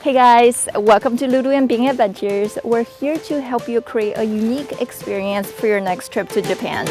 Hey guys, welcome to Lulu and Bing Adventures. We're here to help you create a unique experience for your next trip to Japan.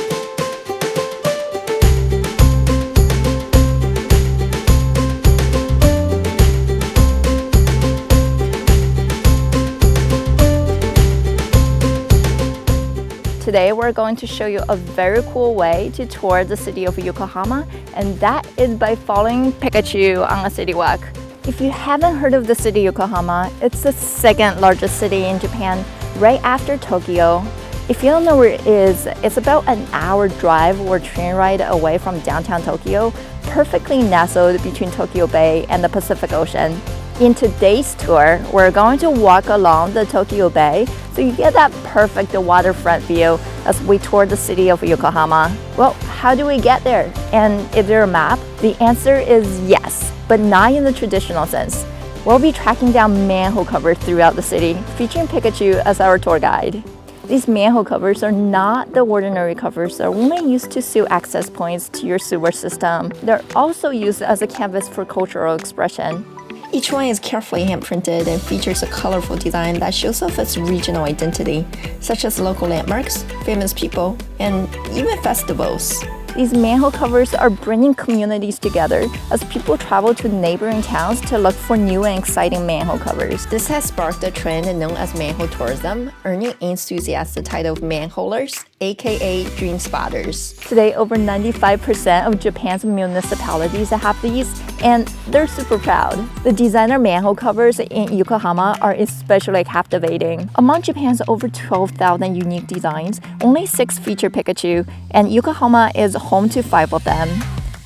Today we're going to show you a very cool way to tour the city of Yokohama, and that is by following Pikachu on a city walk. If you haven't heard of the city Yokohama, it's the second largest city in Japan, right after Tokyo. If you don't know where it is, it's about an hour drive or train ride away from downtown Tokyo, perfectly nestled between Tokyo Bay and the Pacific Ocean. In today's tour, we're going to walk along the Tokyo Bay so you get that perfect waterfront view as we tour the city of Yokohama. Well, how do we get there? And is there a map? The answer is yes, but not in the traditional sense. We'll be tracking down manhole covers throughout the city, featuring Pikachu as our tour guide. These manhole covers are not the ordinary covers. They're only used to seal access points to your sewer system. They're also used as a canvas for cultural expression. Each one is carefully hand-printed and features a colorful design that shows off its regional identity, such as local landmarks, famous people, and even festivals. These manhole covers are bringing communities together as people travel to neighboring towns to look for new and exciting manhole covers. This has sparked a trend known as manhole tourism, earning enthusiasts the title of manholers, aka dream spotters. Today, over 95% of Japan's municipalities have these, and they're super proud. The designer manhole covers in Yokohama are especially captivating. Among Japan's over 12,000 unique designs, only 6 feature Pikachu, and Yokohama is home to 5 of them.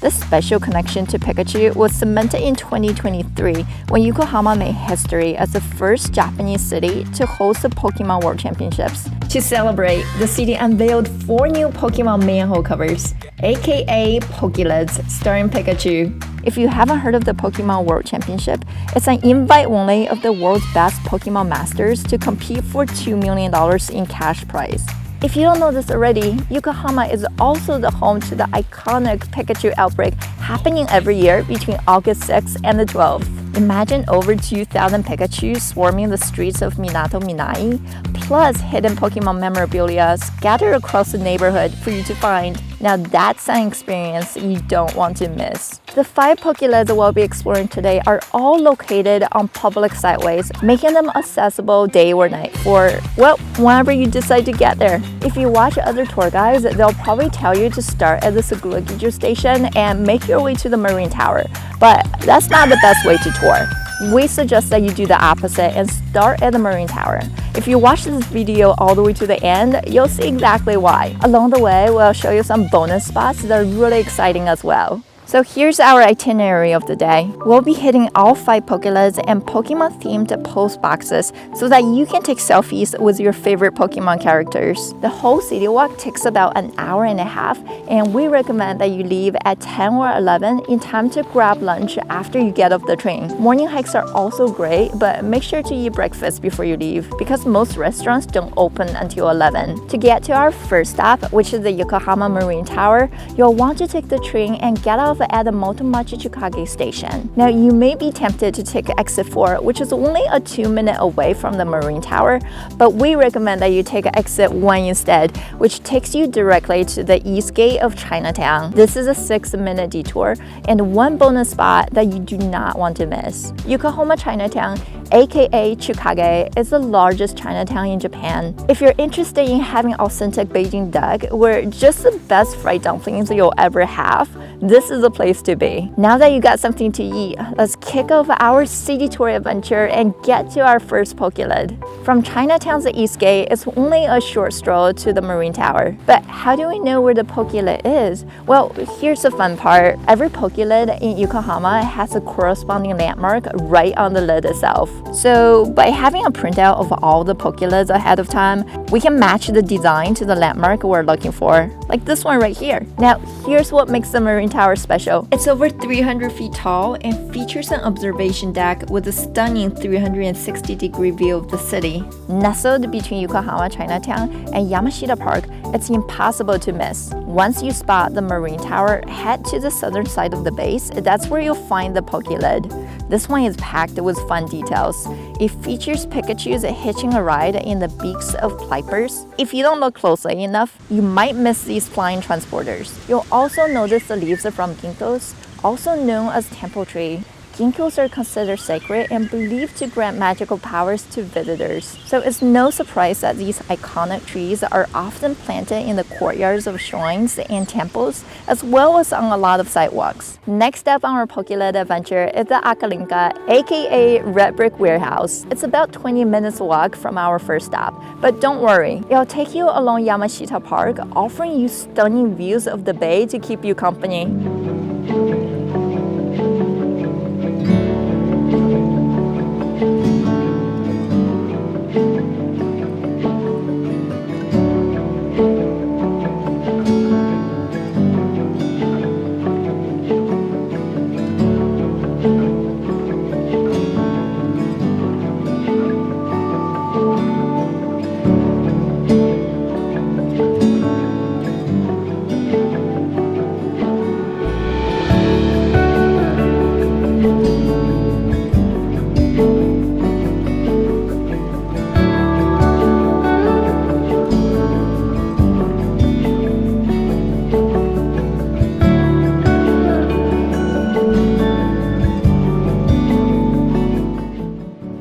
This special connection to Pikachu was cemented in 2023 when Yokohama made history as the first Japanese city to host the Pokemon World Championships. To celebrate, the city unveiled 4 new Pokemon manhole covers, aka Pokelids, starring Pikachu. If you haven't heard of the Pokemon World Championship, it's an invite only of the world's best Pokemon masters to compete for $2 million in cash prize. If you don't know this already, Yokohama is also the home to the iconic Pikachu outbreak happening every year between August 6th and the 12th. Imagine over 2,000 Pikachu swarming the streets of Minato Minai, plus hidden Pokemon memorabilia scattered across the neighborhood for you to find. Now that's an experience you don't want to miss. The 5 Pokelids we'll be exploring today are all located on public sideways, making them accessible day or night for, well, whenever you decide to get there. If you watch other tour guides, they'll probably tell you to start at the Sakuragicho station and make your way to the Marine Tower, but that's not the best way to tour. We suggest that you do the opposite and start at the Marine Tower. If you watch this video all the way to the end, you'll see exactly why. Along the way, we'll show you some bonus spots that are really exciting as well. So here's our itinerary of the day. We'll be hitting all 5 Pokelids and Pokemon-themed post boxes so that you can take selfies with your favorite Pokemon characters. The whole city walk takes about an hour and a half, and we recommend that you leave at 10 or 11 in time to grab lunch after you get off the train. Morning hikes are also great, but make sure to eat breakfast before you leave because most restaurants don't open until 11. To get to our first stop, which is the Yokohama Marine Tower, you'll want to take the train and get off at the Motomachi Chukage station. Now you may be tempted to take exit 4, which is only a 2-minute away from the Marine Tower, but we recommend that you take exit 1 instead, which takes you directly to the east gate of Chinatown. This is a 6-minute detour and one bonus spot that you do not want to miss. Yokohama Chinatown, aka Chukage, is the largest Chinatown in Japan. If you're interested in having authentic Beijing duck or just the best fried dumplings you'll ever have, this is the place to be. Now that you got something to eat, let's kick off our city tour adventure and get to our first Pokelid. From Chinatown's East Gate, it's only a short stroll to the Marine Tower. But how do we know where the Pokelid is? Well, here's the fun part. Every Pokelid in Yokohama has a corresponding landmark right on the lid itself. So by having a printout of all the Pokelids ahead of time, we can match the design to the landmark we're looking for, like this one right here. Now, here's what makes the Marine Tower special. It's over 300 feet tall and features an observation deck with a stunning 360-degree view of the city. Nestled between Yokohama Chinatown and Yamashita Park, it's impossible to miss. Once you spot the Marine Tower, head to the southern side of the base. That's where you'll find the Pokelid. This one is packed with fun details. It features Pikachus hitching a ride in the beaks of pipers. If you don't look closely enough, you might miss these flying transporters. You'll also notice the leaves from ginkgos, also known as temple tree. Ginkgos are considered sacred and believed to grant magical powers to visitors. So it's no surprise that these iconic trees are often planted in the courtyards of shrines and temples, as well as on a lot of sidewalks. Next up on our Pokelid adventure is the Akalinka, aka Red Brick Warehouse. It's about 20 minutes walk from our first stop, but don't worry, it'll take you along Yamashita Park, offering you stunning views of the bay to keep you company.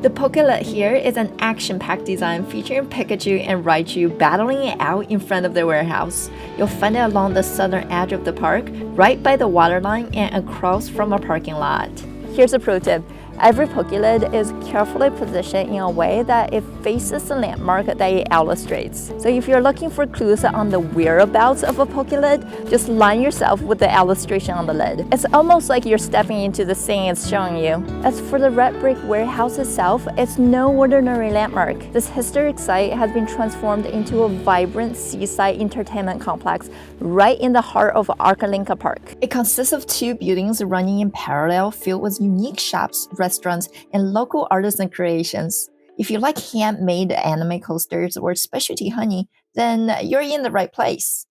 The Pokelid here is an action-packed design featuring Pikachu and Raichu battling it out in front of the warehouse. You'll find it along the southern edge of the park, right by the waterline and across from a parking lot. Here's a pro tip. Every Pokelid is carefully positioned in a way that it faces the landmark that it illustrates. So if you're looking for clues on the whereabouts of a Pokelid, just line yourself with the illustration on the lid. It's almost like you're stepping into the scene it's showing you. As for the Red Brick Warehouse itself, it's no ordinary landmark. This historic site has been transformed into a vibrant seaside entertainment complex right in the heart of Akalinka Park. It consists of two buildings running in parallel filled with unique shops, restaurants, and local artisan creations. If you like handmade anime coasters or specialty honey, then you're in the right place.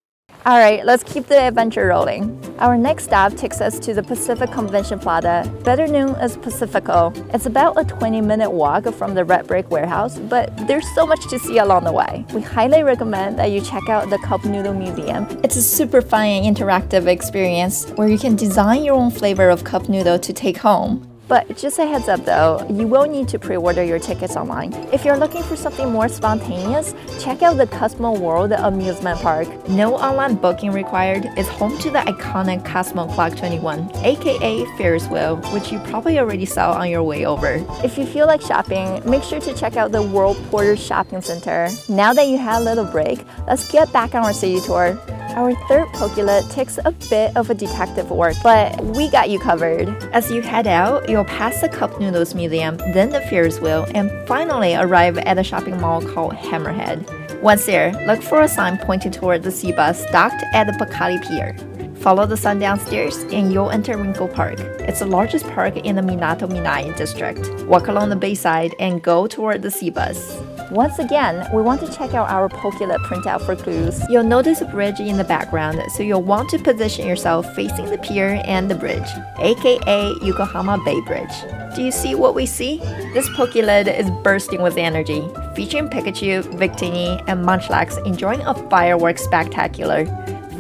Alright, let's keep the adventure rolling. Our next stop takes us to the Pacific Convention Plaza, better known as PACIFICO. It's about a 20-minute walk from the Red Brick Warehouse, but there's so much to see along the way. We highly recommend that you check out the Cup Noodle Museum. It's a super fun and interactive experience where you can design your own flavor of cup noodle to take home. But just a heads up though, you will need to pre-order your tickets online. If you're looking for something more spontaneous, check out the Cosmo World Amusement Park. No online booking required. It's home to the iconic Cosmo Clock 21, aka Ferris wheel, which you probably already saw on your way over. If you feel like shopping, make sure to check out the World Porter's Shopping Center. Now that you had a little break, let's get back on our city tour. Our third Pokelid takes a bit of a detective work, but we got you covered. As you head out, you'll pass the Cup Noodles Museum, then the Ferris wheel, and finally arrive at a shopping mall called Hammerhead. Once there, look for a sign pointing toward the sea bus docked at the Pokelid Pier. Follow the sun downstairs and you'll enter Wrinkle Park. It's the largest park in the Minato Minai district. Walk along the bayside and go toward the sea bus. Once again, we want to check out our Pokelid printout for clues. You'll notice a bridge in the background, so you'll want to position yourself facing the pier and the bridge, aka Yokohama Bay Bridge. Do you see what we see? This Pokelid is bursting with energy, featuring Pikachu, Victini, and Munchlax enjoying a fireworks spectacular.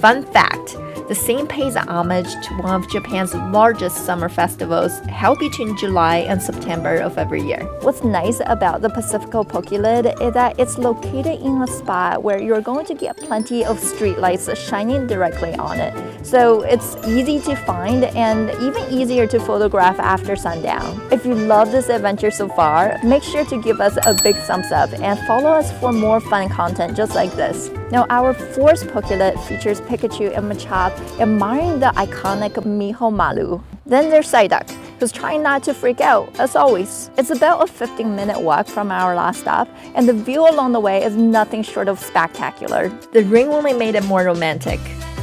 Fun fact! The scene pays homage to one of Japan's largest summer festivals, held between July and September of every year. What's nice about the Pacifico Pokelid is that it's located in a spot where you're going to get plenty of street lights shining directly on it. So it's easy to find and even easier to photograph after sundown. If you love this adventure so far, make sure to give us a big thumbs up and follow us for more fun content just like this. Now our fourth Pokelid features Pikachu and Machop admiring the iconic Miho Maru. Then there's Psyduck, who's trying not to freak out, as always. It's about a 15-minute walk from our last stop, and the view along the way is nothing short of spectacular. The ring only made it more romantic.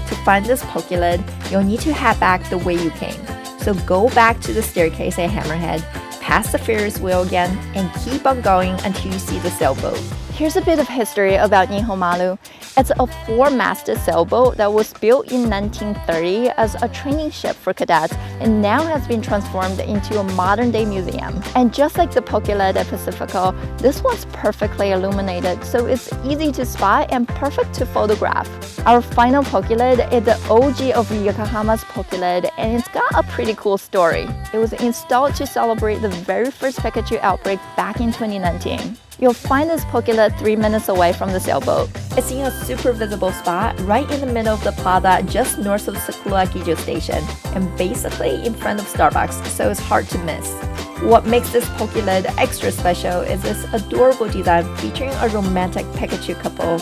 To find this Pokelid, you'll need to head back the way you came. So go back to the staircase at Hammerhead, pass the Ferris wheel again, and keep on going until you see the sailboat. Here's a bit of history about Nihon Maru. It's a 4-masted sailboat that was built in 1930 as a training ship for cadets and now has been transformed into a modern-day museum. And just like the Pokelid at Pacifico, this one's perfectly illuminated, so it's easy to spot and perfect to photograph. Our final Pokelid is the OG of Yokohama's Pokelid, and it's got a pretty cool story. It was installed to celebrate the very first Pikachu outbreak back in 2019. You'll find this Pokelid 3 minutes away from the sailboat. It's in a super visible spot right in the middle of the plaza just north of Sakuragicho station and basically in front of Starbucks, so it's hard to miss. What makes this Pokelid extra special is this adorable design featuring a romantic Pikachu couple.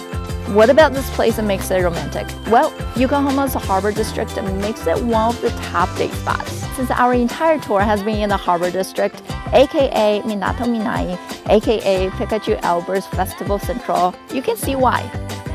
What about this place that makes it romantic? Well, Yokohama's harbor district makes it one of the top date spots. Since our entire tour has been in the harbor district, aka Minato Minai, aka Pikachu Albert's Festival Central, you can see why.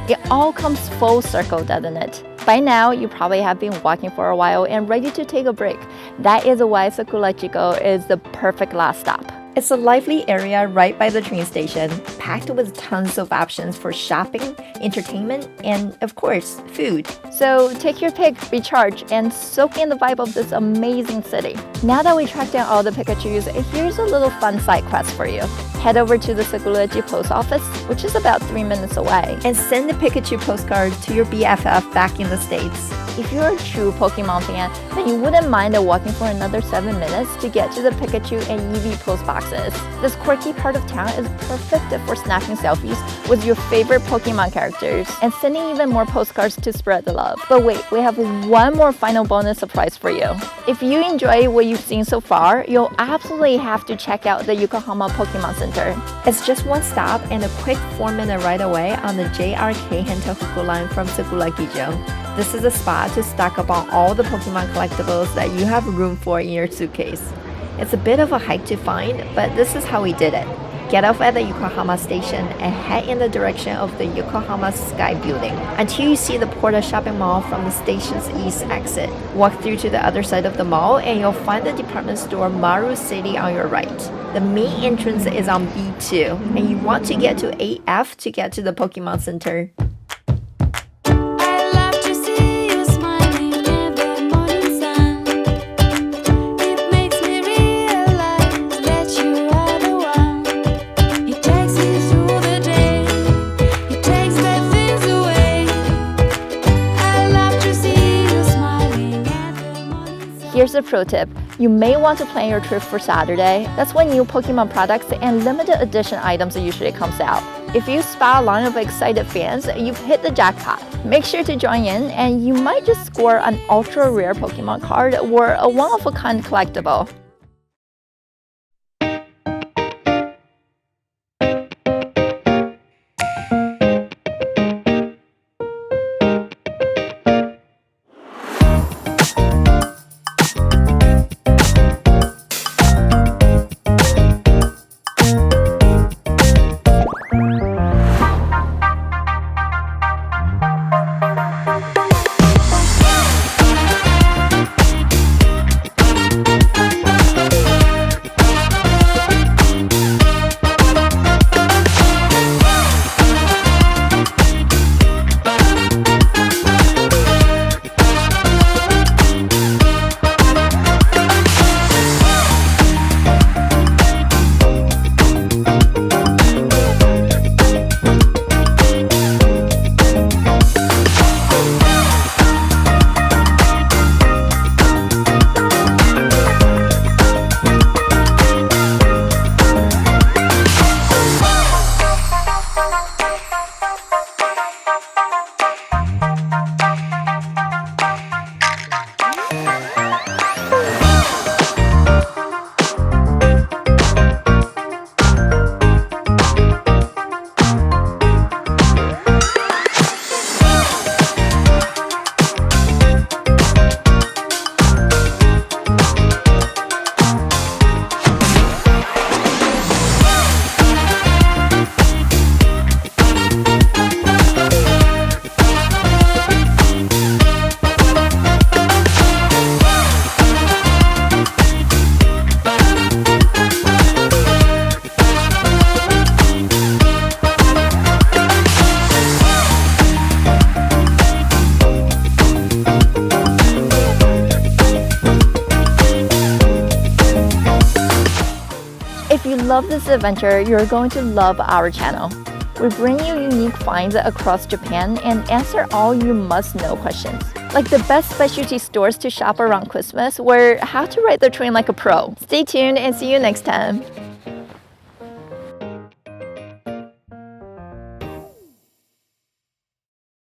It all comes full circle, doesn't it? By now, you probably have been walking for a while and ready to take a break. That is why Sakuragicho is the perfect last stop. It's a lively area right by the train station, packed with tons of options for shopping, entertainment, and of course, food. So take your pick, recharge, and soak in the vibe of this amazing city. Now that we tracked down all the Pikachus, here's a little fun side quest for you. Head over to the Sakuragicho post office, which is about 3 minutes away, and send a Pikachu postcard to your BFF back in the States. If you're a true Pokemon fan, then you wouldn't mind walking for another 7 minutes to get to the Pikachu and Eevee post boxes. This quirky part of town is perfect for snapping selfies with your favorite Pokemon characters and sending even more postcards to spread the love. But wait, we have one more final bonus surprise for you. If you enjoy what you've seen so far, you'll absolutely have to check out the Yokohama Pokemon Center. It's just one stop and a quick 4-minute ride away on the JRK Hento line from Sakuragicho. This is a spot to stock up on all the Pokemon collectibles that you have room for in your suitcase. It's a bit of a hike to find, but this is how we did it. Get off at the Yokohama station and head in the direction of the Yokohama Sky Building until you see the Porta Shopping Mall from the station's east exit. Walk through to the other side of the mall and you'll find the department store Maru City on your right. The main entrance is on B2, and you want to get to 8F to get to the Pokemon Center. Here's a pro tip. You may want to plan your trip for Saturday. That's when new Pokemon products and limited edition items usually comes out. If you spot a line of excited fans, you've hit the jackpot. Make sure to join in and you might just score an ultra rare Pokemon card or a one-of-a-kind collectible. this adventure, you're going to love our channel. We bring you unique finds across Japan and answer all you must-know questions, like the best specialty stores to shop around Christmas or how to ride the train like a pro. Stay tuned and see you next time!